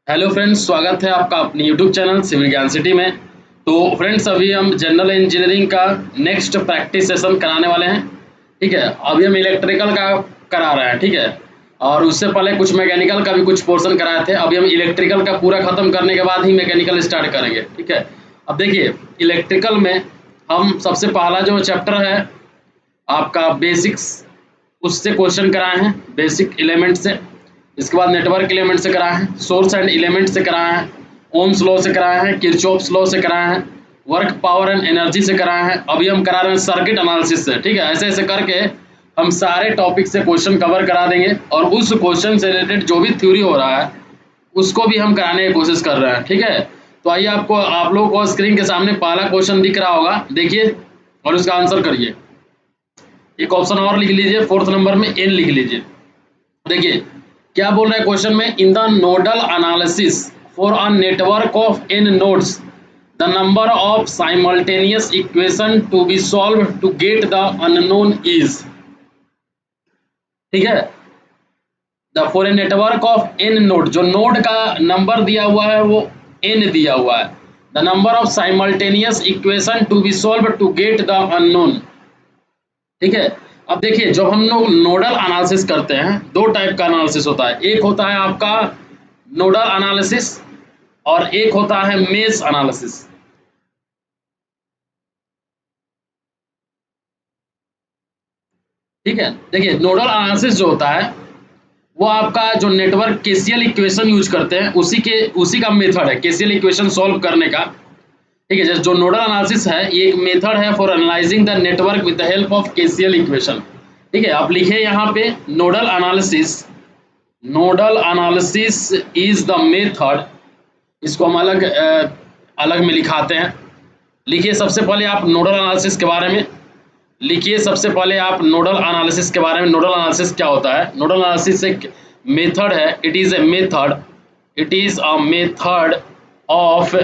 Hello friends, स्वागत है आपका अपनी यूट्यूब चैनल सिविल ज्ञान सिटी में। तो फ्रेंड्स, अभी हम जनरल इंजीनियरिंग का नेक्स्ट प्रैक्टिस सेशन कराने वाले हैं। ठीक है, अभी हम इलेक्ट्रिकल का करा रहे हैं। ठीक है, और उससे पहले कुछ मैकेनिकल का भी कुछ पोर्शन कराए थे। अभी हम इलेक्ट्रिकल का पूरा खत्म करने के बाद ही मैकेनिकल स्टार्ट करेंगे। ठीक है, अब देखिए इलेक्ट्रिकल में हम सबसे पहला जो चैप्टर है आपका बेसिक्स, उससे क्वेश्चन कराए हैं, बेसिक एलिमेंट से। इसके बाद नेटवर्क एलिमेंट से कराए हैं, सोर्स एंड एलिमेंट से कराए हैं, ओम्स लॉ से कराए हैं, किरचॉफ्स लॉ से कराए हैं, वर्क पावर एंड एनर्जी से कराए हैं। अभी हम करा रहे हैं सर्किट एनालिसिस से। ठीक है, ऐसे ऐसे करके हम सारे टॉपिक से क्वेश्चन कवर करा देंगे और उस क्वेश्चन से रिलेटेड जो भी थ्योरी हो रहा है उसको भी हम कराने की कोशिश कर रहे हैं। ठीक है, तो आइए आप लोगों को स्क्रीन के सामने पहला क्वेश्चन दिख रहा होगा, देखिए और उसका आंसर करिए। एक ऑप्शन और लिख लीजिए, फोर्थ नंबर में एन लिख लीजिए। देखिए क्या बोल रहा है क्वेश्चन में, in the nodal analysis for a network of n nodes the number of simultaneous equation to be solve to get the unknown is. ठीक है, the for a network of n node, जो node का number दिया हुआ है वो n दिया हुआ है। The number of simultaneous equation to be solve to get the unknown. ठीक है, अब देखिए जब हम लोग नोडल एनालिसिस करते हैं, दो टाइप का एनालिसिस होता है। एक होता है आपका नोडल एनालिसिस और एक होता है मेश एनालिसिस। ठीक है, देखिए नोडल एनालिसिस जो होता है वो आपका जो नेटवर्क केसीएल इक्वेशन यूज करते हैं उसी का मेथड है केसीएल इक्वेशन सॉल्व करने का। ठीक है, जैसे जो नोडल एनालिसिस है ये एक मेथड है for analysing the network with the help of KCL equation. ठीक है, आप लिखिए यहाँ पे nodal analysis. Nodal analysis is the method, इसको हम अलग में लिखाते हैं। लिखिए सबसे पहले आप नोडल एनालिसिस के बारे में लिखिए। सबसे पहले आप नोडल एनालिसिस के बारे में, नोडल एनालिसिस क्या होता है। नोडल एनालिसिस एक मेथड है, it is a method, it is a method of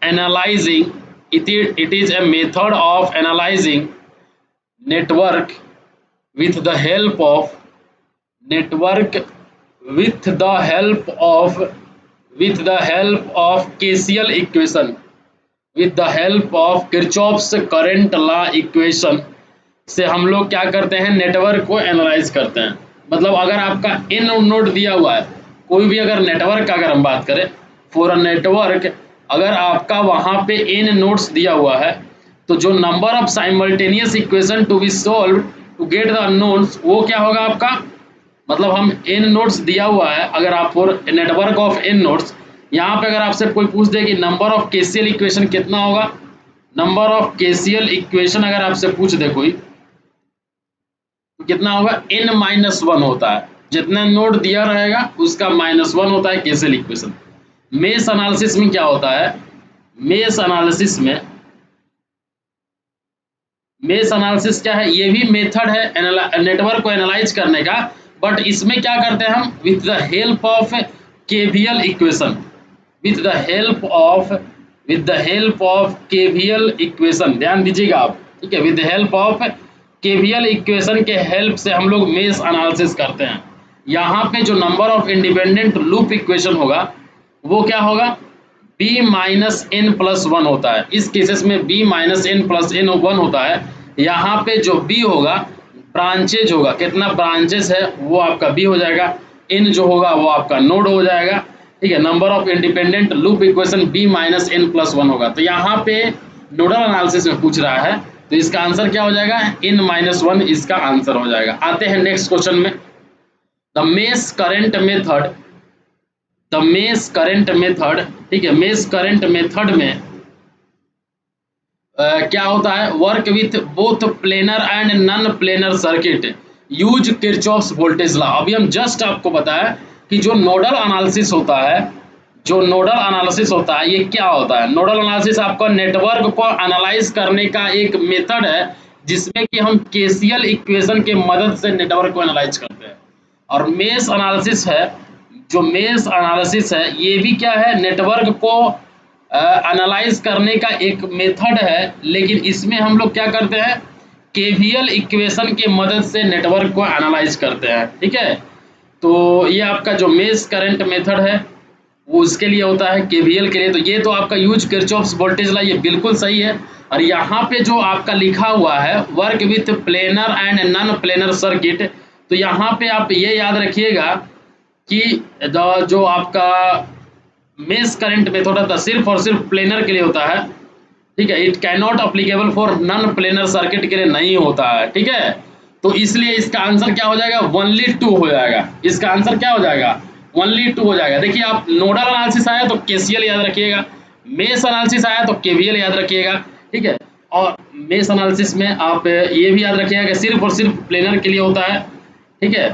analysing, it is a method of analyzing network with the help of network with the help of KCL equation, with the help of Kirchhoff's current law equation से हम लोग क्या करते हैं, network को analyse करते हैं। मतलब अगर आपका एन नोड दिया हुआ है, कोई भी अगर नेटवर्क का अगर हम बात करें फॉर अ नेटवर्क, अगर आपका वहाँ पे एन नोड्स दिया हुआ है तो जो number of simultaneous equation to be solve to get the unknowns वो क्या होगा आपका। मतलब हम एन नोड्स दिया हुआ है, अगर आप for network of n nodes, यहाँ पे अगर आपसे कोई पूछ दे कि नंबर ऑफ केसीएल इक्वेशन कितना होगा, नंबर ऑफ केसीएल इक्वेशन अगर आपसे पूछ दे कोई तो कितना होगा, n-1 होता है। जितना नोड दिया रहेगा उसका -1 होता है केसीएल इक्वेशन। मेश एनालिसिस में क्या होता है, मेश एनालिसिस में, मेश एनालिसिस क्या है, ये भी मेथड है नेटवर्क को एनालाइज करने का, बट इसमें क्या करते हैं हम, with the help of KVL equation, with the help of KVL equation, ध्यान दीजिएगा आप। ठीक है, with the help of KVL equation के हेल्प से हम लोग मेश एनालिसिस करते हैं। यहाँ पे जो number of independent loop equation होगा वो क्या होगा, b-n+1 होता है। इस केसेस में b-n+n1 होता है। यहाँ पे जो b होगा ब्रांचेज होगा, कितना ब्रांचेस है वो आपका b हो जाएगा, n जो होगा वो आपका नोड हो जाएगा। ठीक है, number of independent loop equation b-n+1 होगा। तो यहाँ पे नोडल एनालिसिस में पूछ रहा है तो इसका आंसर क्या हो जाएगा, n-1 इसका आंसर हो जाएगा। आते हैं नेक्स्ट क्वेश्चन में, the mesh current method, the mesh current method. ठीक है, मेश करंट मेथड में क्या होता है, work with both planar and non planar circuit, use Kirchhoff's voltage law. अभी हम जस्ट आपको बताया कि जो नोडल एनालिसिस होता है, जो नोडल एनालिसिस होता है ये क्या होता है। नोडल एनालिसिस आपका नेटवर्क को एनालाइज करने का एक मेथड है जिसमें कि हम केसीएल इक्वेशन के मदद से नेटवर्क को एनालाइज करते हैं। और मेश एनालिसिस है, जो मेश एनालिसिस है ये भी क्या है, नेटवर्क को एनालाइज करने का एक मेथड है, लेकिन इसमें हम लोग क्या करते हैं, केवीएल इक्वेशन के मदद से नेटवर्क को एनालाइज करते हैं। ठीक है, तो ये आपका जो मेश करंट मेथड है वो उसके लिए होता है, केवीएल के लिए। तो ये तो आपका यूज किरचॉफ्स वोल्टेज लॉ, ये बिल्कुल सही है। और यहाँ पे जो आपका लिखा हुआ है work with planar and non planar circuit, तो यहाँ पे आप ये याद रखिएगा कि जो आपका मेश करंट मेथड होता है सिर्फ और सिर्फ प्लेनर के लिए होता है, ठीक है। It can not applicable for non planar circuit के लिए नहीं होता है, ठीक है। तो इसलिए इसका आंसर क्या हो जाएगा, ओनली 2 हो जाएगा। इसका आंसर क्या हो जाएगा, ओनली 2 हो जाएगा। देखिए आप नोडल एनालिसिस आया तो केसीएल याद रखिएगा, मेश एनालिसिस आया तो केवीएल याद रखिएगा, ठीक है। और मेश एनालिसिस में आप ये भी याद रखिएगा कि सिर्फ और सिर्फ प्लेनर के लिए होता है, ठीक है।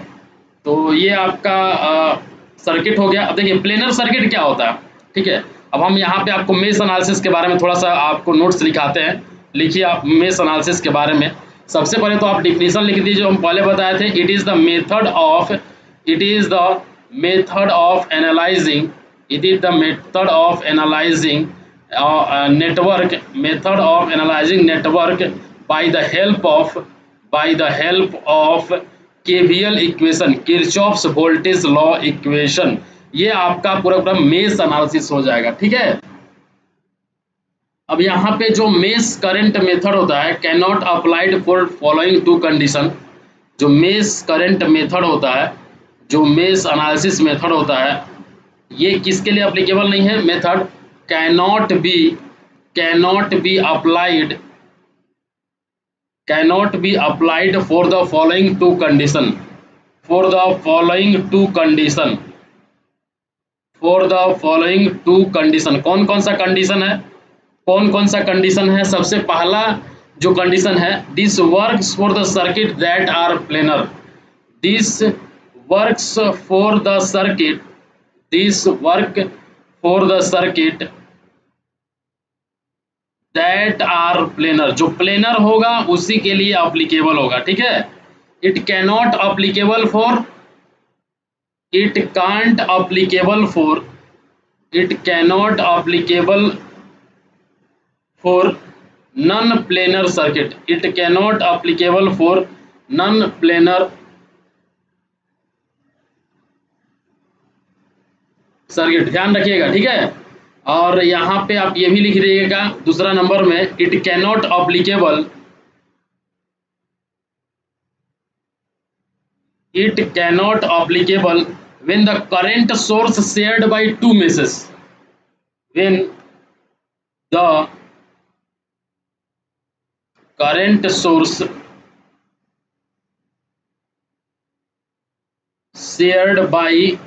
तो ये आपका सर्किट हो गया। अब देखिए प्लेनर सर्किट क्या होता है, ठीक है। अब हम यहाँ पे आपको मेश एनालिसिस के बारे में थोड़ा सा आपको नोट्स लिखाते हैं। लिखिए आप मेश एनालिसिस के बारे में। सबसे पहले तो आप डिफिनीशन लिख दीजिए, जो हम पहले बताए थे। It is the method of analysing, it is the method of analysing network by the help of KVL equation, Kirchhoff's voltage law equation. ये आपका पूरा मेश एनालिसिस हो जाएगा, ठीक है। अब यहाँ पे जो मेश करंट मेथड होता है can not applied for following 2 condition. जो मेश करंट मेथड होता है, जो मेश एनालिसिस मेथड होता है, ये किसके लिए अप्लीकेबल नहीं है। Method cannot be applied for the following 2 condition, for the following two condition. कौन कौन सा कंडीशन है। सबसे पहला जो कंडीशन है, this works for the circuit that are planar, this works for the circuit that are planar. जो planar होगा उसी के लिए अप्लीकेबल होगा, ठीक है। It cannot applicable for it can't applicable for it cannot applicable for non-planar circuit, it cannot applicable for non-planar circuit, ध्यान रखिएगा, ठीक है। और यहाँ पे आप ये भी लिख दीजिएगा दूसरा नंबर में, it cannot applicable when the current source shared by 2 meshes, when the current source shared by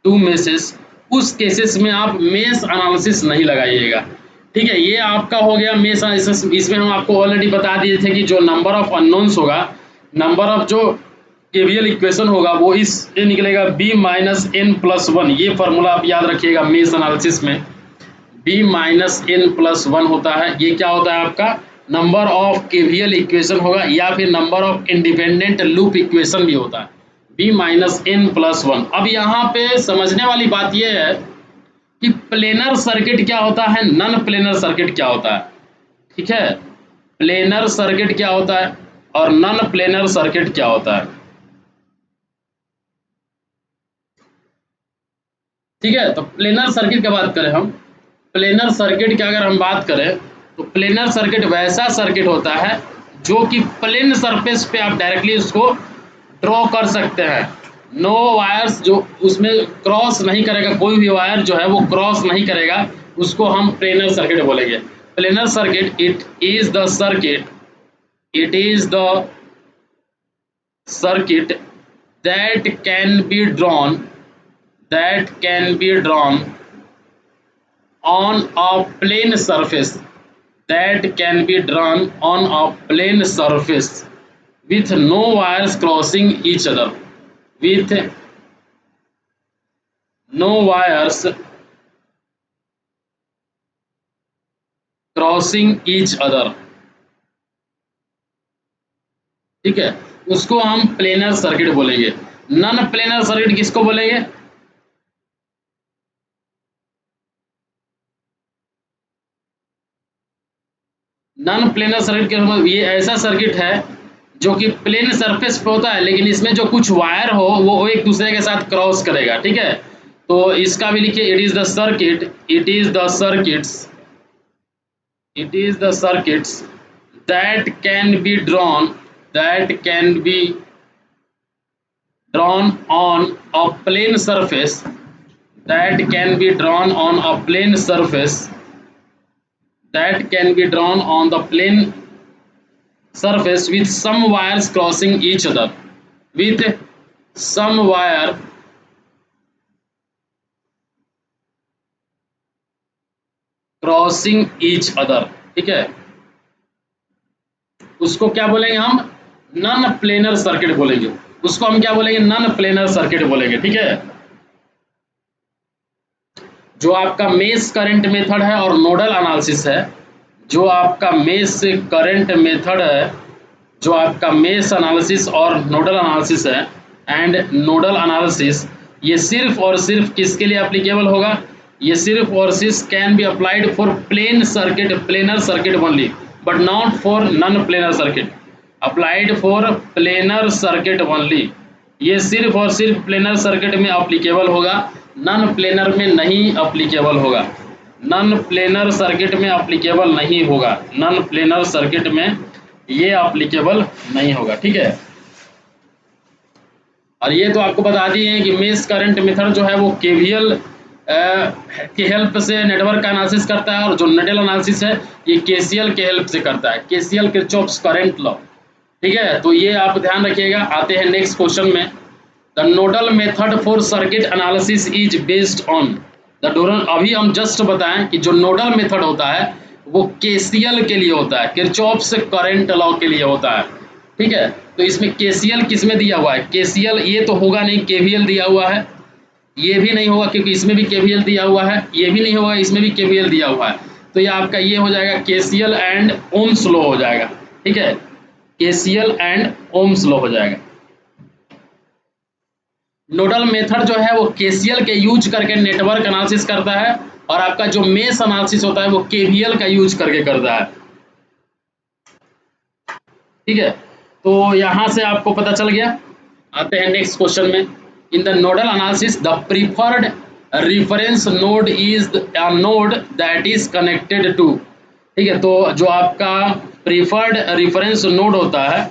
2 meshes, उस केसेस में आप मेश एनालिसिस नहीं लगाइएगा, ठीक है। ये आपका हो गया मेश एनालिसिस। इसमें हम आपको ऑलरेडी बता दिए थे कि जो नंबर ऑफ अननोन्स होगा, नंबर ऑफ जो केवीएल इक्वेशन होगा वो इस ये निकलेगा b-n+1। ये फार्मूला आप याद रखिएगा मेश एनालिसिस में, b-n+1 होता है। ये क्या होता है आपका नंबर ऑफ केवीएल इक्वेशन होगा, या फिर number of independent loop equation भी होता है, b-n+1। अब यहाँ पे समझने वाली बात यह है कि प्लेनर सर्किट क्या होता है, नॉन प्लेनर सर्किट क्या होता है, ठीक है। प्लेनर सर्किट क्या होता है और नॉन प्लेनर सर्किट क्या होता है, ठीक है। तो प्लेनर सर्किट की बात करें हम, प्लेनर सर्किट की अगर हम बात करें तो प्लेनर सर्किट वैसा सर्किट होता है जो कि प्लेन सरफेस पे आप डायरेक्टली उसको ड्रॉ कर सकते हैं। नो वायर्स, जो उसमें क्रॉस नहीं करेगा, कोई भी वायर जो है वो क्रॉस नहीं करेगा, उसको हम प्लेनर सर्किट बोलेंगे। Planar circuit it is the circuit that can be drawn on a plane surface, with no wires crossing each other, ठीक है। उसको हम प्लेनर सर्किट बोलेंगे। नॉन प्लेनर सर्किट किसको बोलेंगे, नॉन प्लेनर सर्किट के मतलब ये ऐसा सर्किट है जो कि प्लेन सरफेस पे होता है, लेकिन इसमें जो कुछ वायर हो वो एक दूसरे के साथ क्रॉस करेगा, ठीक है। तो इसका भी लिखिए, it is the circuit, it is the circuits, it is the circuits that can be drawn, that can be drawn on a plane surface, that can be drawn on a plane surface, that can be drawn on the plane surface with some wires crossing each other, with some wire crossing each other. ठीक है, उसको क्या बोलेंगे हम, non planar circuit बोलेंगे, उसको हम क्या बोलेंगे, नॉन प्लेनर सर्किट बोलेंगे। ठीक है, जो आपका मेश करंट मेथड है और नोडल एनालिसिस है, जो आपका मेश करंट मेथड है, जो आपका मेश एनालिसिस और नोडल एनालिसिस है, एंड नोडल एनालिसिस, ये सिर्फ और सिर्फ किसके लिए एप्लीकेबल होगा, ये सिर्फ और सिर्फ can be applied for plane circuit, planar circuit only, but not for non planar circuit, applied for planar circuit only. ये सिर्फ और सिर्फ प्लेनर सर्किट में अप्लीकेबल होगा, नॉन प्लेनर में नहीं अप्लीकेबल होगा, नॉन प्लेनर सर्किट में अप्लीकेबल नहीं होगा, नॉन प्लेनर सर्किट में ये अप्लीकेबल नहीं होगा। ठीक है, और ये तो आपको बता दिए हैं कि मेश करंट मेथड जो है वो केवीएल की हेल्प से नेटवर्क का एनालिसिस करता है, और जो नोडल एनालिसिस है ये केसीएल के हेल्प से करता है, केसीएल किरचॉफ्स करंट लॉ। ठीक है, तो ये आप ध्यान रखिएगा। आते हैं नेक्स्ट क्वेश्चन में, the nodal method for circuit analysis is based on the डोरन। अभी हम जस्ट बताएं कि जो नोडल मेथड होता है वो केसीएल के लिए होता है, किरचॉफ्स करंट लॉ के लिए होता है। ठीक है, तो इसमें केसीएल किस में दिया हुआ है, केसीएल ये तो होगा नहीं, केवीएल दिया हुआ है, ये भी नहीं होगा क्योंकि इसमें भी केवीएल दिया हुआ है, ये भी नहीं होगा, इसमें भी केवीएल दिया हुआ है, तो ये आपका ये हो जाएगा केसीएल एंड ओम्स लॉ हो जाएगा। ठीक है, केसीएल एंड ओम्स लॉ हो जाएगा। नोडल मेथड जो है वो केसीएल के यूज करके नेटवर्क एनालिसिस करता है, और आपका जो मेश एनालिसिस होता है वो केवीएल का यूज करके करता है। ठीक है, तो यहां से आपको पता चल गया। आते हैं नेक्स्ट क्वेश्चन में, in the nodal analysis the preferred reference node is a node that is connected to. ठीक है, तो जो आपका प्रीफर्ड रेफरेंस नोड होता है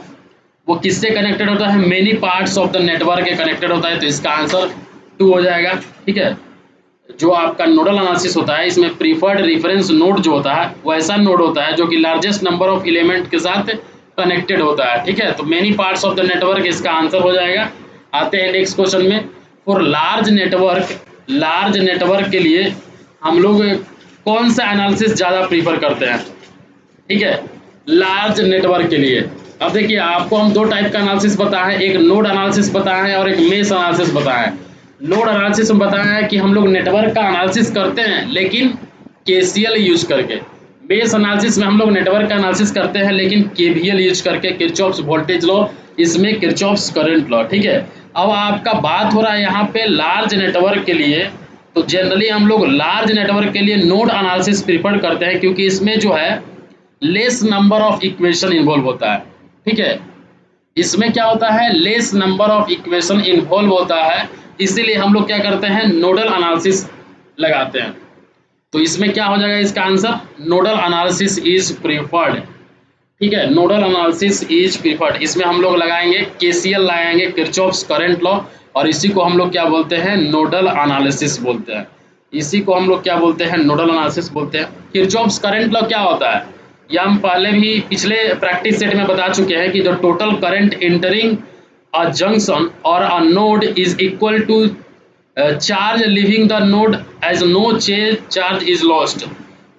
वो किससे कनेक्टेड होता है, many parts of the network के कनेक्टेड होता है, तो इसका आंसर 2 हो जाएगा। ठीक है, जो आपका नोडल एनालिसिस होता है इसमें प्रीफर्ड रेफरेंस नोड जो होता है वो ऐसा नोड होता है जो कि लार्जेस्ट नंबर ऑफ एलिमेंट के साथ कनेक्टेड होता है। ठीक है, तो many parts of the network इसका आंसर हो जाएगा। आते हैं नेक्स्ट क्वेश्चन में, फॉर लार्ज नेटवर्क के लिए हम लोग कौन सा एनालिसिस ज़्यादा प्रीफर करते हैं। ठीक है, लार्ज नेटवर्क के लिए अब देखिए आपको हम 2 टाइप का एनालिसिस बताया है, एक नोड एनालिसिस बताया है और एक मेश एनालिसिस बताया है। नोड एनालिसिस में बताया है कि हम लोग नेटवर्क का एनालिसिस करते हैं लेकिन केसीएल यूज करके। मेश एनालिसिस में हम लोग नेटवर्क का एनालिसिस करते हैं लेकिन केवीएल यूज करके, किरचॉफ्स वोल्टेज लॉ, इसमें किरचॉफ्स करंट लॉ। ठीक है, अब आपका बात हो रहा है यहाँ पे लार्ज नेटवर्क के लिए, तो जनरली हम लोग लार्ज नेटवर्क के लिए नोड एनालिसिस प्रीफर करते हैं क्योंकि इसमें जो है less number of equation involve होता है। ठीक है, इसमें क्या होता है, less number of equation involve होता है, इसीलिए हम लोग क्या करते हैं, नोडल एनालिसिस लगाते हैं। तो इसमें क्या हो जाएगा इसका answer, nodal analysis is preferred. ठीक है, नोडल एनालिसिस इज प्रीफर्ड, इसमें हम लोग लगाएंगे केसीएल, लगाएंगे किरचॉफ्स करंट लॉ, और इसी को हम लोग क्या बोलते हैं, नोडल एनालिसिस बोलते हैं। इसी को हम लोग क्या बोलते हैं, नोडल एनालिसिस बोलते हैं। किरचॉफ्स करंट लॉ क्या होता है, यह हम पहले भी पिछले प्रैक्टिस सेट में बता चुके हैं कि जो total current entering a junction और a node is equal to charge leaving the node as no charge is lost.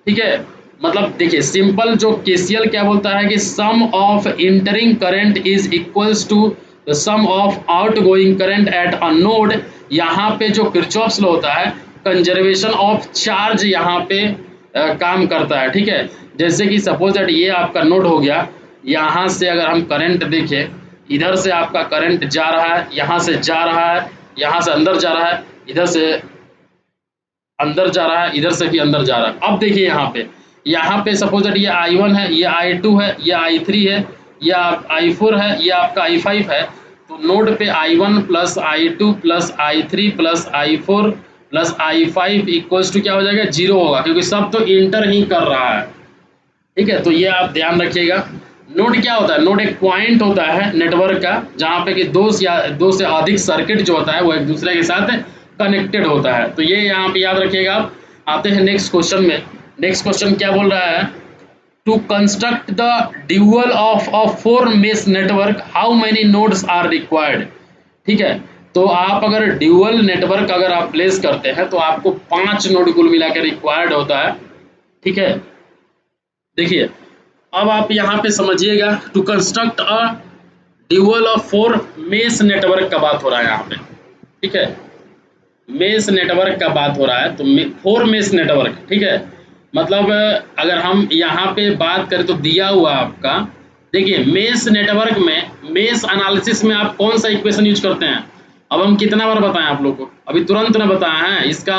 ठीक है, मतलब देखिए सिंपल जो केसीएल क्या बोलता है कि sum of entering current is equals to the sum of outgoing current at a node. यहाँ पे जो किरचॉफ्स लॉ होता है कंजर्वेशन ऑफ चार्ज यहाँ पे काम करता है। ठीक है, जैसे कि सपोज दैट ये आपका नोड हो गया, यहाँ से अगर हम करंट देखें, इधर से आपका करंट जा रहा है, यहाँ से जा रहा है, यहाँ से अंदर जा रहा है, इधर से अंदर जा रहा है, इधर से भी अंदर जा रहा है। अब देखिए यहाँ पे सपोज दैट ये I1 है, ये I2 है, ये I3 है, या I4 है, ये आपका I5 है। तो नोड पे I1 plus I2 plus I3 plus I4 plus I5 equals to क्या हो जाएगा, 0 होगा, क्योंकि सब तो इंटर ही कर रहा है। ठीक है, तो ये आप ध्यान रखिएगा। नोड क्या होता है, नोड एक पॉइंट होता है नेटवर्क का, जहाँ पे कि दो से अधिक सर्किट जो होता है वो एक दूसरे के साथ कनेक्टेड होता है। तो ये यहाँ पे याद रखिएगा आप। आते हैं नेक्स्ट क्वेश्चन में। नेक्स्ट क्वेश्चन क्या बोल रहा है, to construct the dual of a 4 mesh network how many nodes are required. ठीक है, तो आप अगर ड्यूअल नेटवर्क अगर आप प्लेस करते हैं तो आपको 5 नोड कुल मिलाकर रिक्वायर्ड होता है। ठीक है, देखिए अब आप यहाँ पे समझिएगा, to construct a dual of 4 mesh network का बात हो रहा है यहाँ पे। ठीक है, मेश नेटवर्क का बात हो रहा है, तो 4 मेश नेटवर्क। ठीक है, मतलब अगर हम यहाँ पे बात करें तो दिया हुआ आपका, देखिए मेश नेटवर्क में, मेश एनालिसिस में आप कौन सा इक्वेशन यूज करते हैं। अब हम कितना बार बताएं आप लोग को, अभी तुरंत ने बताया है इसका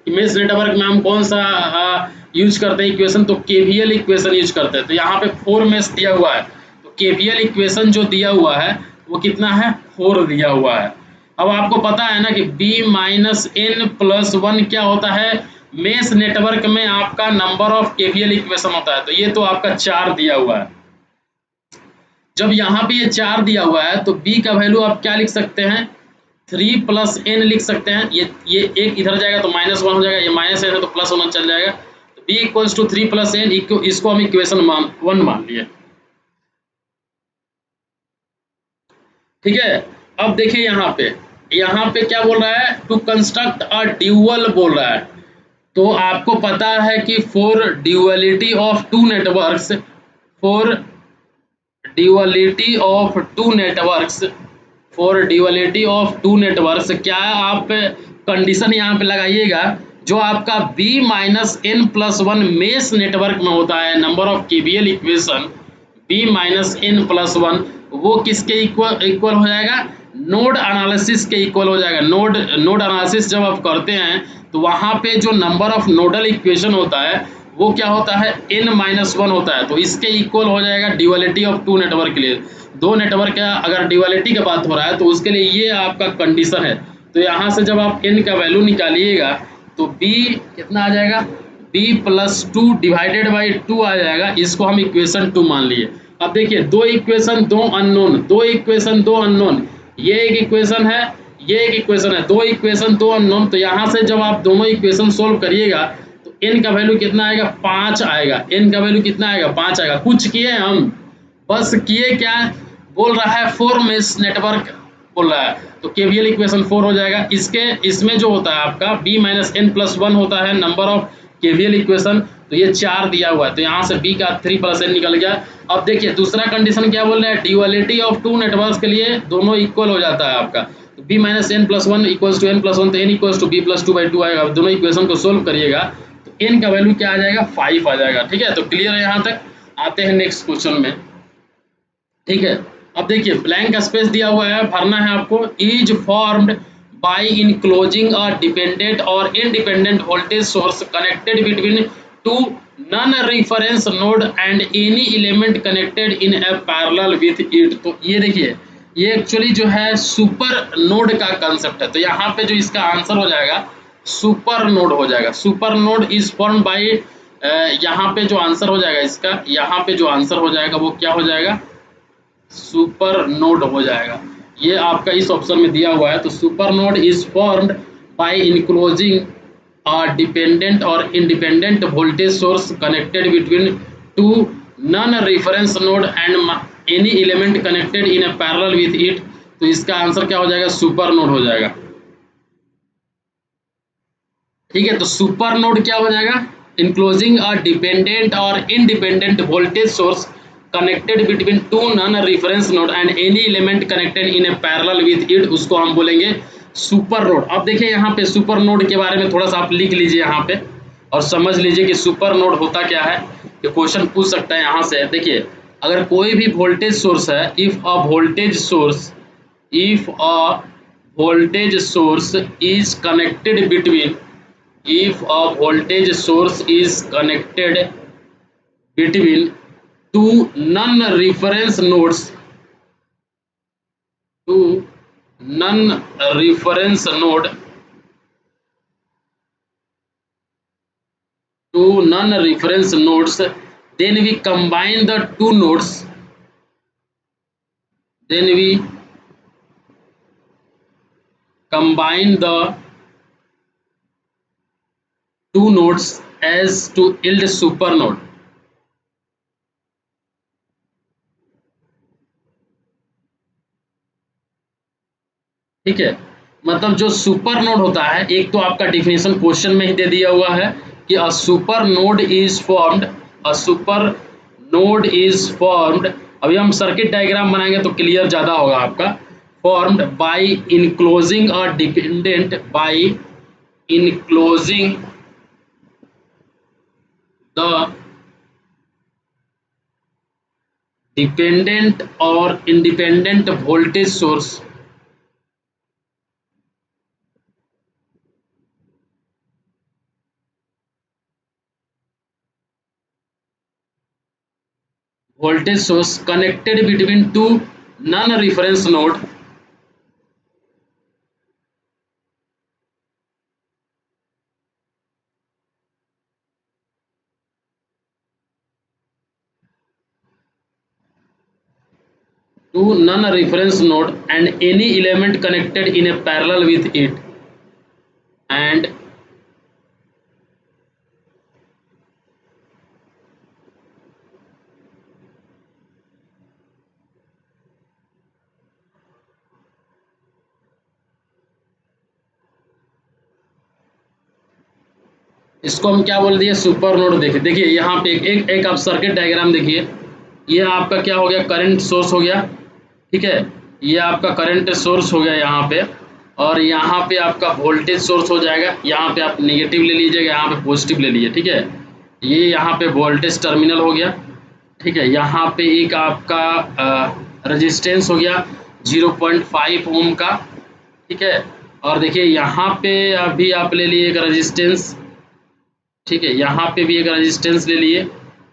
कि मेश नेटवर्क में हम कौन सा यूज करते हैं इक्वेशन, तो केवीएल इक्वेशन यूज करते हैं। तो यहाँ पे 4 मेश दिया हुआ है, तो केवीएल इक्वेशन जो दिया हुआ है वो कितना है, 4 दिया हुआ है। अब आपको पता है ना कि b-n+1 क्या होता है, मेश नेटवर्क में आपका नंबर ऑफ केवीएल इक्वेशन होता है। तो ये तो आपका 4 दिया हुआ है। जब यहाँ पे ये 4 दिया हुआ है तो b का वैल्यू आप क्या लिख सकते हैं, 3 + n लिख सकते हैं। ये एक इधर जाएगा तो -1 हो जाएगा, ये -n है तो +1 चल जाएगा। तो b = 3 + n, इसको हम इक्वेशन 1 मान लिए। ठीक है, अब देखिए यहाँ पे क्या बोल रहा है, टू कंस्ट्रक्ट अ ड्यूअल बोल रहा है। तो आपको पता है कि for duality of two networks, for duality of two networks, for duality of two networks, क्या आप कंडीशन यहाँ पे लगाइएगा, जो आपका b-n+1 मेश नेटवर्क में होता है, number of KVL equation b-n+1, वो किसके इक्वल हो जाएगा, नोड एनालिसिस के इक्वल हो जाएगा। नोड एनालिसिस जब आप करते हैं तो वहाँ पे जो नंबर ऑफ नोडल इक्वेशन होता है वो क्या होता है, n-1 होता है। तो इसके इक्वल हो जाएगा ड्यूअलिटी ऑफ टू नेटवर्क के लिए। दो नेटवर्क का अगर ड्यूअलिटी की बात हो रहा है तो उसके लिए ये आपका कंडीशन है। तो यहाँ से जब आप n का वैल्यू निकालिएगा तो b कितना आ जाएगा, b+2 डिवाइडेड बाई 2 आ जाएगा। इसको हम इक्वेशन 2 मान लिए। अब देखिए दो इक्वेशन दो अननोन, ये एक इक्वेशन है, ये एक इक्वेशन है, दो इक्वेशन दो अननोन। तो यहाँ से जब आप दोनों इक्वेशन सोल्व करिएगा तो n का वैल्यू कितना आएगा, 5 आएगा। n का वैल्यू कितना आएगा, 5 आएगा। कुछ किए हम, बस किए क्या, बोल रहा है 4 मेश नेटवर्क बोल रहा है, तो केवीएल इक्वेशन 4 हो जाएगा। इसमें जो होता है आपका b-n+1 होता है नंबर ऑफ केवीएल इक्वेशन, तो ये 4 दिया हुआ है, तो यहाँ से b का 3 + n निकल गया। अब देखिए दूसरा कंडीशन क्या बोल रहा है, ड्यूअलिटी ऑफ टू नेटवर्क्स के लिए दोनों इक्वल हो जाता है आपका, तो b-n+1 = n+1, तो n = b+2/2 आएगा। दोनों इक्वेशन को सोल्व करिएगा तो n का वैल्यू क्या आ जाएगा, 5 आ जाएगा। ठीक है, तो क्लियर है यहाँ तक। आते हैं नेक्स्ट क्वेश्चन में। ठीक है, अब देखिए ब्लैंक स्पेस दिया हुआ है, भरना है आपको। Is formed by enclosing a dependent or independent voltage source connected between two non reference node and any element connected in a parallel with it. तो ये देखिए, ये एक्चुअली जो है सुपर नोड का कंसेप्ट है। तो यहाँ पे जो इसका आंसर हो जाएगा सुपर नोड हो जाएगा। Super node is form by, यहाँ पे जो आंसर हो जाएगा इसका, यहाँ पे जो आंसर हो जाएगा वो क्या हो जाएगा, सुपर नोड हो जाएगा। ये आपका इस ऑप्शन में दिया हुआ है। तो super node is formed by enclosing a dependent or independent voltage source connected between two non reference node and any element connected in a parallel with it. तो इसका आंसर क्या हो जाएगा, सुपर नोड हो जाएगा। ठीक है, तो सुपर नोड क्या हो जाएगा, enclosing a dependent or independent voltage source connected between two non reference node and any element connected in a parallel with it, उसको हम बोलेंगे सुपर नोड। अब देखिए यहाँ पे सुपर नोड के बारे में थोड़ा सा आप लिख लीजिए यहाँ पे और समझ लीजिए कि सुपर नोड होता क्या है। ये क्वेश्चन पूछ सकता है यहाँ से। देखिए अगर कोई भी वोल्टेज सोर्स है, if a voltage source is connected between, if a voltage source is connected between two non-reference nodes, two non-reference node two non-reference nodes, then we combine the two nodes, then we combine the two nodes as to yield supernode. ठीक है, मतलब जो super node होता है, एक तो आपका definition question में ही दे दिया हुआ है कि a super node is formed, a super node is formed. अभी हम सर्किट डायग्राम बनाएंगे तो क्लियर ज्यादा होगा आपका। Formed by enclosing a dependent, by enclosing the dependent or independent voltage source, connected between two non-reference node, and any element connected in a parallel with it, and इसको हम क्या बोल दिए, सुपर नोड। देखिए देखिए यहाँ पे एक आप सर्किट डायग्राम देखिए, ये आपका क्या हो गया, करंट सोर्स हो गया। ठीक है, ये आपका करंट सोर्स हो गया यहाँ पे, और यहाँ पे आपका वोल्टेज सोर्स हो जाएगा। यहाँ पे आप नेगेटिव ले लीजिएगा, यहाँ पे पॉजिटिव ले लीजिए। ठीक है, ये यहाँ पे वोल्टेज टर्मिनल हो गया। ठीक है, यहाँ पे एक आपका रेजिस्टेंस हो गया 0.5 ओम का। ठीक है, और देखिए यहाँ पे अभी आप ले लिए एक रेजिस्टेंस। ठीक है, यहाँ पे भी एक रेजिस्टेंस ले लिए,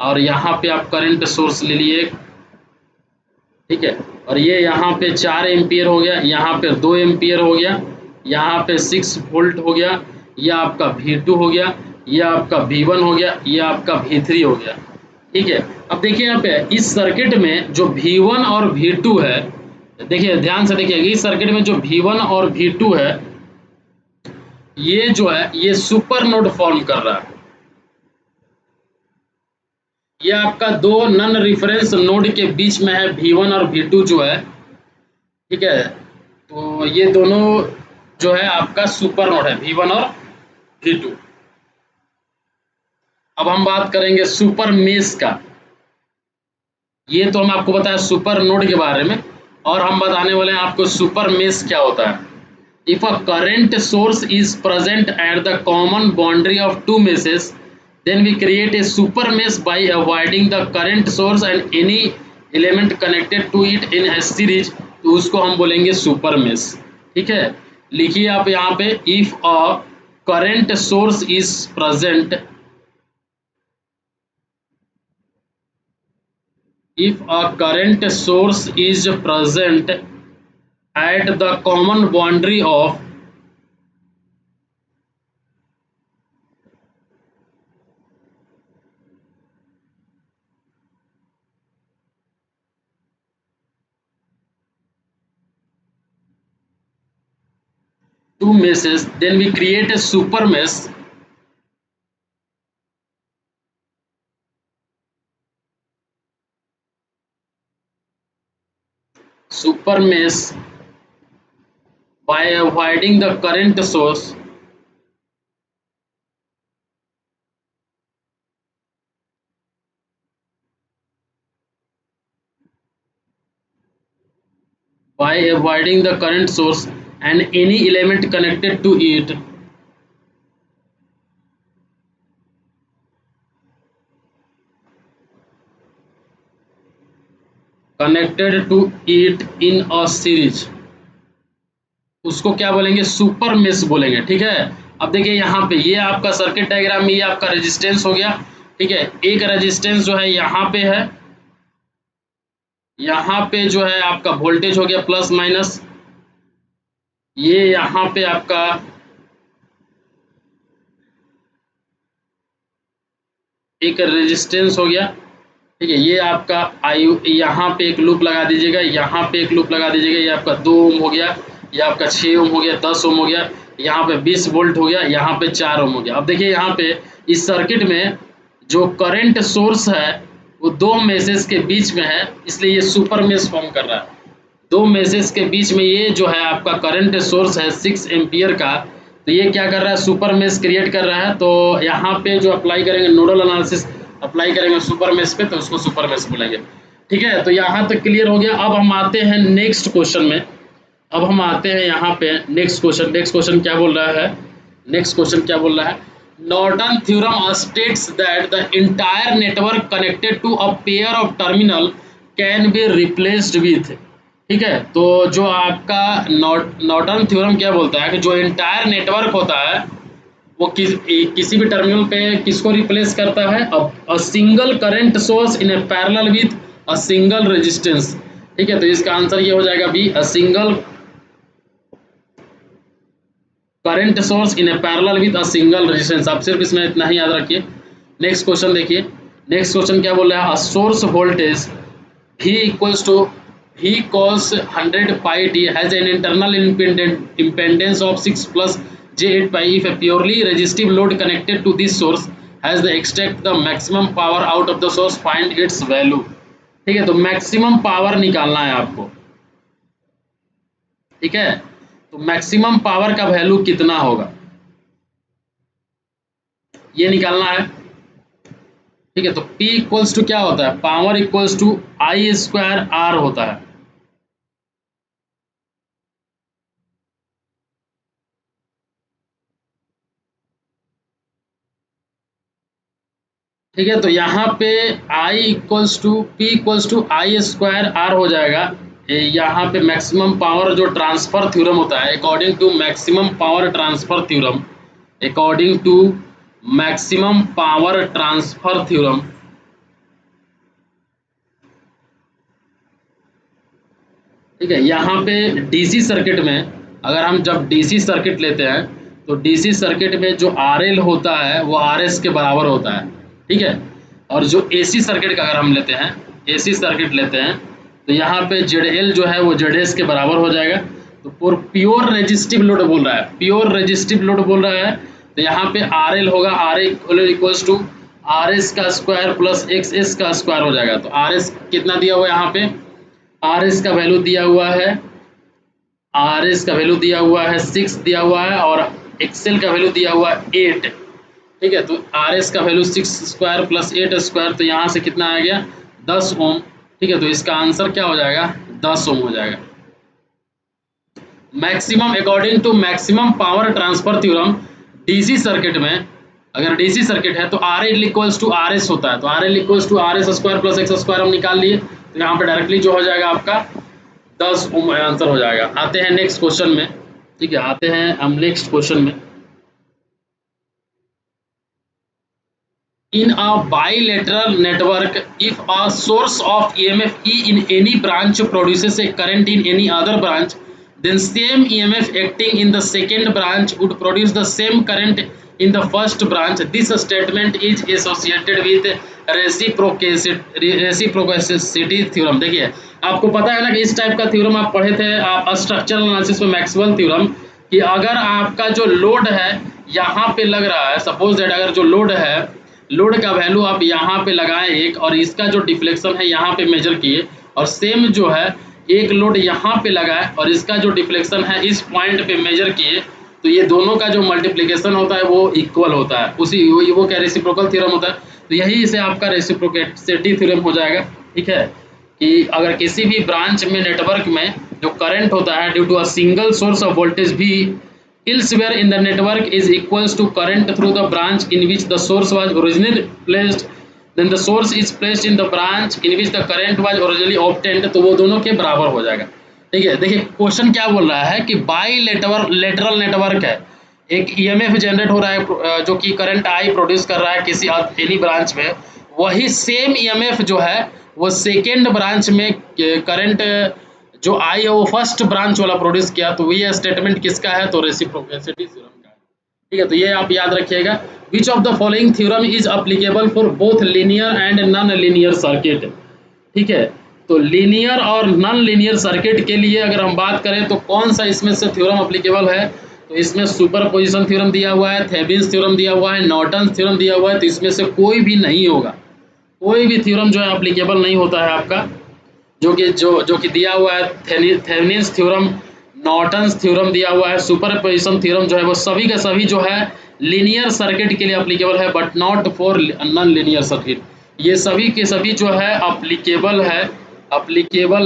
और यहाँ पे आप करंट सोर्स ले लिए। ठीक है, और ये यहाँ पे 4 एम्पियर हो गया, यहाँ पे 2 एम्पियर हो गया, यहाँ पे 6 वोल्ट हो गया, ये आपका V2 हो गया, ये आपका V1 हो गया, ये आपका V3 हो गया। ठीक है, अब देखिए यहाँ पे इस सर्किट में जो V1 और V2 है, देखिए ध्यान से देखिए, इस सर्किट में जो V1 और V2 है, ये जो है ये सुपर नोड फॉर्म कर रहा है। ये आपका दो नन रिफरेंस नोड के बीच में है V1 और V2 जो है। ठीक है, तो ये दोनों जो है आपका सुपर नोड है, V1 और V2। अब हम बात करेंगे सुपर मेश का। ये तो हम आपको बताया सुपर नोड के बारे में, और हम बताने वाले हैं आपको सुपर मेश क्या होता है। If a current source is present at the common boundary of two meshes, then we create a super mesh by avoiding the current source and any element connected to it in a series, तो उसको हम बोलेंगे super mesh. ठीक है, लिखिए आप यहाँ पे, if a current source is present, if a current source is present at the common boundary of two meshes, then we create a super mesh by avoiding the current source and any element connected to it, in a series, उसको क्या बोलेंगे, super mesh बोलेंगे। ठीक है, अब देखिए यहाँ पे ये आपका सर्किट डायग्राम में ये आपका रेजिस्टेंस हो गया। ठीक है, एक रेजिस्टेंस जो है यहाँ पे है, यहाँ पे जो है आपका वोल्टेज हो गया प्लस माइनस, ये यहाँ पे आपका एक रेजिस्टेंस हो गया, ठीक है। ये आपका आई, यहाँ पे एक लूप लगा दीजिएगा, यहाँ पे एक लूप लगा दीजिएगा, ये आपका 2 ओम हो गया, ये आपका 6 ओम हो गया, 10 ओम हो गया, यहाँ पे 20 वोल्ट हो गया, यहाँ पे 4 ओम हो गया। अब देखिए यहाँ पे इस सर्किट में जो करंट सोर्स है वो 2 मेसेज के बीच में है, इसलिए ये सुपर मेश फॉर्म कर रहा है। 2 मेसेज के बीच में ये जो है आपका करंट सोर्स है 6 एम्पियर का, तो ये क्या कर रहा है, सुपर मेश क्रिएट कर रहा है। तो यहाँ पे जो अप्लाई करेंगे नोडल एनालिसिस अप्लाई करेंगे सुपर मेश पे, तो उसको सुपर मेश बोलेंगे, ठीक है। तो यहाँ तक क्लियर हो गया। अब हम आते हैं नेक्स्ट क्वेश्चन में। अब हम आते हैं यहाँ पे नेक्स्ट क्वेश्चन। नेक्स्ट क्वेश्चन क्या बोल रहा है, नेक्स्ट क्वेश्चन क्या बोल रहा है, Norton theorem states that the entire network connected to a pair of terminal can be replaced with, ठीक है। तो जो आपका नॉर्टन थ्योरम क्या बोलता है कि जो एंटायर नेटवर्क होता है वो किसी भी टर्मिनल पे किसको रिप्लेस करता है, a single current source in a parallel with a single resistance, ठीक है। तो इसका आंसर ये हो जाएगा B, a single current source in a parallel with a single resistance. आप सिर्फ इसमें इतना ही याद रखिए। नेक्स्ट क्वेश्चन देखिए, नेक्स्ट क्वेश्चन क्या बोल रहा है, a source voltage V equals to V cos 100 pi t has an internal impedance of 6 plus j8 pi. If a purely resistive load connected to this source has the extract the maximum power out of the source, find its value, ठीक है। तो maximum power निकालना है आपको, ठीक है। तो maximum power का वैल्यू कितना होगा ये निकालना है, ठीक है। तो P इक्वल्स टू क्या होता है, power equals to I square R होता है, ठीक है। तो यहाँ पे I equals to P equals to I square R हो जाएगा। यहाँ पे मैक्सिमम पावर जो ट्रांसफर थ्योरम होता है, according to maximum power transfer theorem, according to maximum power transfer theorem, ठीक है। यहाँ पे डीसी सर्किट में अगर हम जब डीसी सर्किट लेते हैं तो डीसी सर्किट में जो आरएल होता है वो आरएस के बराबर होता है, ठीक है। और जो एसी सर्किट का अगर हम लेते हैं, एसी सर्किट लेते हैं, तो यहाँ पे जेड जो है वो जेड के बराबर हो जाएगा। तो प्योर रेजिस्टिव लोड बोल रहा है, प्योर रेजिस्टिव लोड बोल रहा है, तो यहाँ पे आरएल होगा, R equals to R S का स्क्वायर प्लस एक्स एस का स्क्वायर हो जाएगा। तो आर एस कितना दिया हुआ है, यहाँ पे आर एस का वैल्यू दिया हुआ है, आर एस का वैल्यू दिया हुआ है 6 दिया हुआ है, और एक्सएल का वैल्यू दिया हुआ है 8, ठीक है। तो आर एस का वैल्यू 6 स्क्वायर प्लस 8 स्क्वायर, तो यहाँ से कितना आ गया 10 ओम, ठीक है। तो इसका आंसर क्या हो जाएगा 10 ओम हो जाएगा। Maximum according to maximum power transfer theorem DC circuit में, अगर डीसी सर्किट है तो R L equals to R S होता है, तो R L equals to R S square plus X square हम निकाल लिए, तो यहाँ पे डायरेक्टली जो हो जाएगा आपका 10 ओम आंसर हो जाएगा। आते हैं नेक्स्ट क्वेश्चन में, ठीक है। आते हैं हम नेक्स्ट क्वेश्चन में। In a bilateral network, if a source of EMF E in any branch produces a current in any other branch, then same EMF acting in the second branch would produce the same current in the first branch. This statement is associated with reciprocity theorem. देखिए आपको पता है ना कि इस type का theorem आप पढ़े थे आप स्ट्रक्चरल एनालिसिस में, मैक्सवेल थ्योरम, कि अगर आपका जो लोड है यहाँ पे लग रहा है, सपोज दैट अगर जो लोड है, लोड का वैल्यू आप यहाँ पे लगाएं एक, और इसका जो डिफ्लेक्शन है यहाँ पे मेजर किए, और सेम जो है एक लोड यहाँ पे लगाए और इसका जो डिफ्लेक्शन है इस पॉइंट पे मेजर किए, तो ये दोनों का जो मल्टीप्लिकेशन होता है वो इक्वल होता है, उसी वो क्या रेसिप्रोकल थ्योरम होता है। तो यही से आपका रेसिप्रोसिटी थ्योरम हो जाएगा, ठीक है। कि अगर किसी भी ब्रांच में नेटवर्क में जो करंट होता है due to a single source of voltage भी elsewhere in the network is equals to current through the branch in which the source was originally placed, then the source is placed in the branch in which the current was originally obtained, तो वो दोनों के बराबर हो जाएगा, ठीक है। देखिए क्वेश्चन क्या बोल रहा है कि बाईलेटरल नेटवर्क है, एक ईएमएफ जनरेट हो रहा है जो कि करंट आई प्रोड्यूस कर रहा है किसी एनी ब्रांच में, वही सेम ईएमएफ जो है वो सेकेंड ब्रांच में करंट जो आई है वो फर्स्ट ब्रांच वाला प्रोड्यूस किया, तो ये स्टेटमेंट किसका है, तो रेसिप्रोसिटी थ्योरम का है। ठीक है, तो ये आप याद रखिएगा। Which of the following theorem is applicable for both linear and non linear circuit. ठीक है, तो लीनियर और नॉन लीनियर सर्किट के लिए अगर हम बात करें तो कौन सा इसमें से थ्योरम अप्लीकेबल है, तो इसमें सुपरपोजिशन थ्योरम दिया हुआ है, थेवेनिन्स थ्योरम दिया हुआ है, नॉर्टन थ्योरम दिया हुआ है, तो इसमें से कोई भी नहीं होगा। कोई भी थ्योरम जो है अप्लीकेबल नहीं होता है आपका, जो कि दिया हुआ है थेवेनिन्स थ्योरम, नॉर्टन्स थ्योरम दिया हुआ है, सुपरपोजिशन थ्योरम जो है वो सभी का सभी जो है लीनियर सर्किट के लिए अप्लीकेबल है, but not for non linear circuit. ये सभी के सभी जो है अप्लीकेबल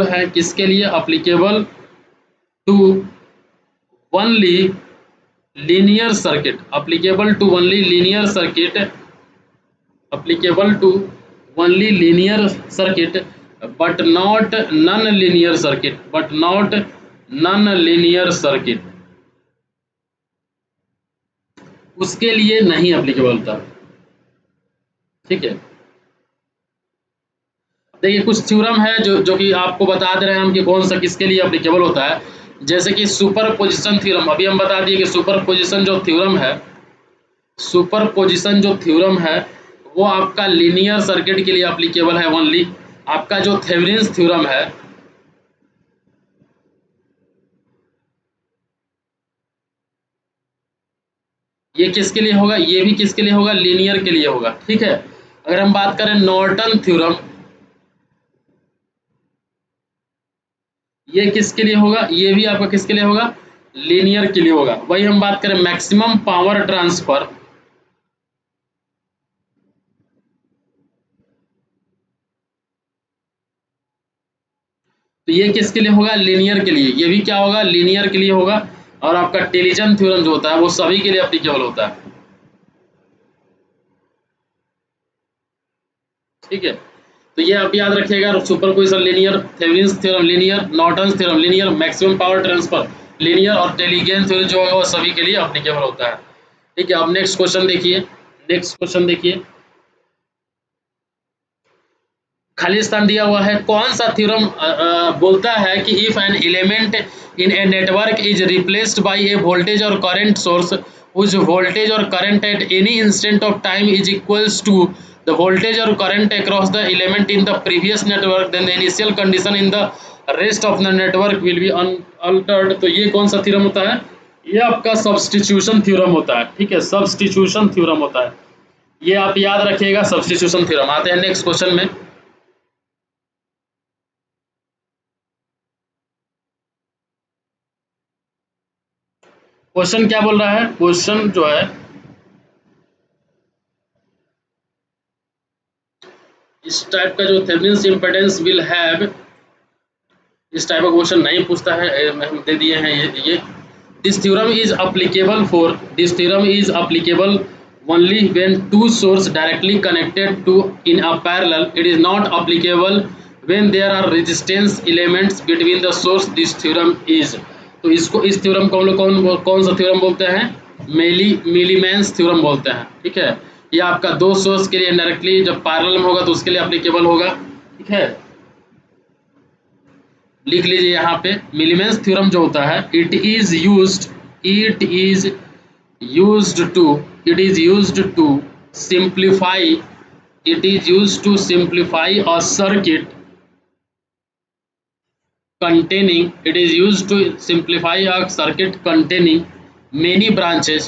है किसके लिए, applicable to only linear circuit, applicable to only linear circuit, applicable to only linear circuit but not non-linear circuit, but not non-linear circuit, उसके लिए नहीं अप्लीकेबल था। ठीक है, देखिए कुछ थ्योरम है जो कि आपको बता दे रहे हैं हम कि कौन सा किसके लिए अप्लीकेबल होता है। जैसे कि सुपरपोजिशन थ्योरम, अभी हम बता दिए कि सुपरपोजिशन जो थ्योरम है, सुपरपोजिशन जो थ्योरम है वो आपका लीनियर सर्किट के लिए अप्लीकेबल है ओनली। आपका जो थेवेनिन्स थ्योरम है, ये किसके लिए होगा, ये भी किसके लिए होगा, लीनियर के लिए होगा। ठीक है, अगर हम बात करें नॉर्टन थ्योरम, ये किसके लिए होगा, ये भी आपका किसके लिए होगा, लीनियर के लिए होगा। वही हम बात करें मैक्सिमम पावर ट्रांसफर, तो ये किसके लिए होगा, लीनियर के लिए, ये भी क्या होगा, लीनियर के लिए होगा। और आपका टेलीजन थ्योरम जो होता है वो सभी के लिए एप्लीकेबल होता है। ठीक है, तो ये आप याद रखिएगा, superposition linear, Thevenin's theorem linear, Norton's theorem linear, maximum power transfer linear, और टेलीजन थ्योरम जो होगा वो सभी के लिए एप्लीकेबल होता है। ठीक है, अब नेक्स्ट क्वेश्चन देखिए, नेक्स्ट क्वेश्चन देखिए, खाली स्थान दिया हुआ है, कौन सा थ्योरम बोलता है कि if an element in a network is replaced by a voltage or current source whose voltage or current at any instant of time is equals to the voltage or current across the element in the previous network, then the initial condition in the rest of the network will be unaltered। तो ये कौन सा theorem होता है, ये आपका substitution theorem होता है। ठीक है, सब्स्टिट्यूशन थ्योरम होता है, ये आप याद रखिएगा, सब्स्टिट्यूशन थ्योरम। आते हैं नेक्स्ट क्वेश्चन में। क्वेश्चन क्या बोल रहा है, क्वेश्चन जो है इस टाइप का, जो थेवेनिन्स इम्पीडेंस विल हैव, इस टाइप का क्वेश्चन नहीं पूछता है, हम दे दिए हैं ये this theorem is applicable for, this theorem is applicable only when two source directly connected to in a parallel, it is not applicable when there are resistance elements between the source, this theorem is. तो इसको, इस theorem को हम लोग कौन सा theorem बोलते हैं, मीलीमेंस थ्योरम बोलते हैं। ठीक है, ये आपका दो सोर्स के लिए डायरेक्टली जब पैरेलल में होगा तो उसके लिए एप्लीकेबल होगा। ठीक है, लिख लीजिए यहाँ पे, मीलीमेंस थ्योरम जो होता है, it is used to simplify, it is used to simplify a circuit containing, it is used to simplify a circuit containing many branches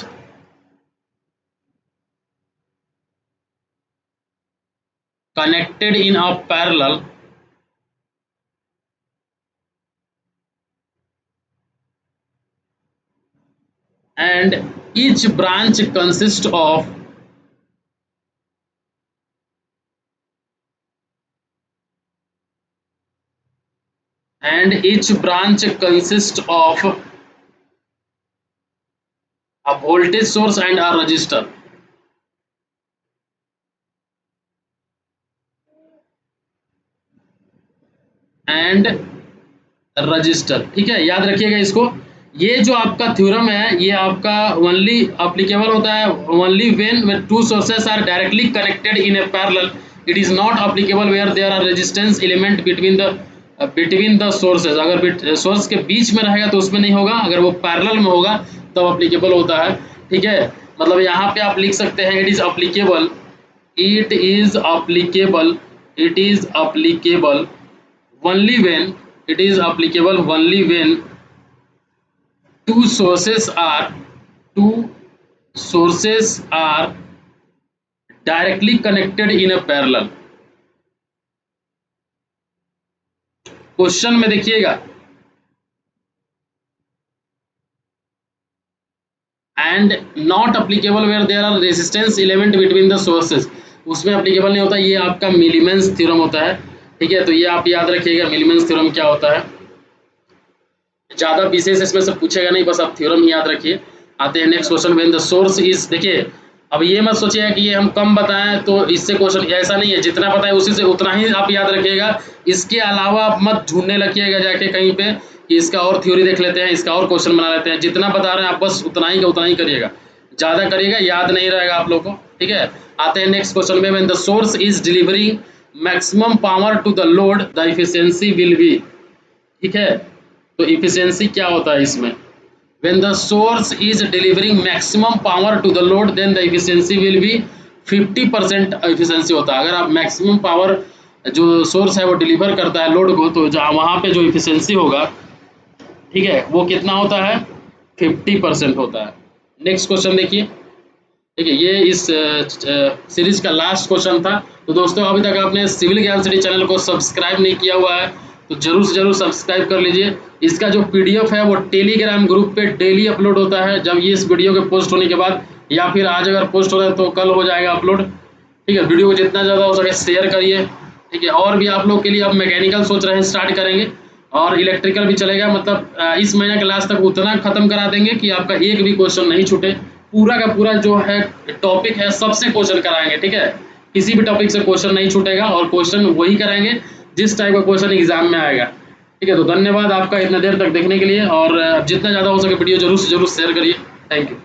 connected in a parallel and each branch consists of a voltage source and a resistor and register. ठीक है, याद रखिएगा इसको। ये जो आपका theorem है ये आपका ओनली अप्लीकेबल होता है only when two sources are directly connected in a parallel, it is not applicable where there are resistance element between the sources. अगर सोर्स के बीच में रहेगा तो उसमें नहीं होगा, अगर वो पैरेलल में होगा तब अप्लीकेबल होता है। ठीक है, मतलब यहाँ पे आप लिख सकते हैं it is applicable, it is applicable, it is applicable only when, it is applicable only when two sources are two sources are directly connected in a parallel। Question में देखिएगा, and not applicable where there are resistance element between the sources, उसमें applicable नहीं होता, ये आपका मिलीमेंस theorem होता है। ठीक है, तो ये आप याद रखिएगा मिलीमेंस थ्योरम क्या होता है। ज़्यादा विशेष इसमें से पूछेगा नहीं, बस आप थ्योरम ही याद रखिए। आते हैं next question, when the source is, देखिए अब ये मत सोचिएगा कि ये हम कम बताएं तो इससे क्वेश्चन, ऐसा नहीं है, जितना बताएं उसी से उतना ही आप याद रखिएगा। इसके अलावा आप मत ढूंढने लगिएगा जाके कहीं पे कि इसका और थ्योरी देख लेते हैं, इसका और क्वेश्चन बना लेते हैं। जितना बता रहे हैं आप बस उतना ही का उतना ही करिएगा, ज़्यादा करिएगा याद नहीं रहेगा आप लोग को। ठीक है, आते हैं नेक्स्ट क्वेश्चन में, when the source is delivering maximum power to the load the efficiency will be. ठीक है, तो इफिशियंसी क्या होता है इसमें, when the source is delivering maximum power to the load then the efficiency will be 50% efficiency होता है। अगर आप मैक्सिमम पावर जो सोर्स है वो डिलीवर करता है लोड को, तो जहाँ वहाँ पे जो इफिशियंसी होगा, ठीक है, वो कितना होता है, 50% होता है। नेक्स्ट क्वेश्चन देखिए, ठीक है, ये इस सीरीज का लास्ट क्वेश्चन था। तो दोस्तों अभी तक आपने सिविल ज्ञान सिटी चैनल को सब्सक्राइब नहीं किया हुआ है तो जरूर से जरूर सब्सक्राइब कर लीजिए। इसका जो पीडीएफ है वो टेलीग्राम ग्रुप पे डेली अपलोड होता है, जब ये इस वीडियो के पोस्ट होने के बाद, या फिर आज अगर पोस्ट हो रहा है तो कल हो जाएगा अपलोड। ठीक है, वीडियो को जितना ज़्यादा हो सके शेयर करिए। ठीक है, और भी आप लोग के लिए अब मैकेनिकल सोच रहे हैं स्टार्ट करेंगे, और इलेक्ट्रिकल भी चलेगा, मतलब इस महीने के लास्ट तक उतना खत्म करा देंगे कि आपका एक भी क्वेश्चन नहीं छूटे। पूरा का पूरा जो है टॉपिक है सबसे क्वेश्चन कराएंगे। ठीक है, किसी भी टॉपिक से क्वेश्चन नहीं छूटेगा, और क्वेश्चन वही कराएंगे जिस टाइप का क्वेश्चन एग्जाम में आएगा। ठीक है, तो धन्यवाद आपका इतना देर तक देखने के लिए, और जितना ज़्यादा हो सके वीडियो जरूर से जरूर शेयर करिए। Thank you.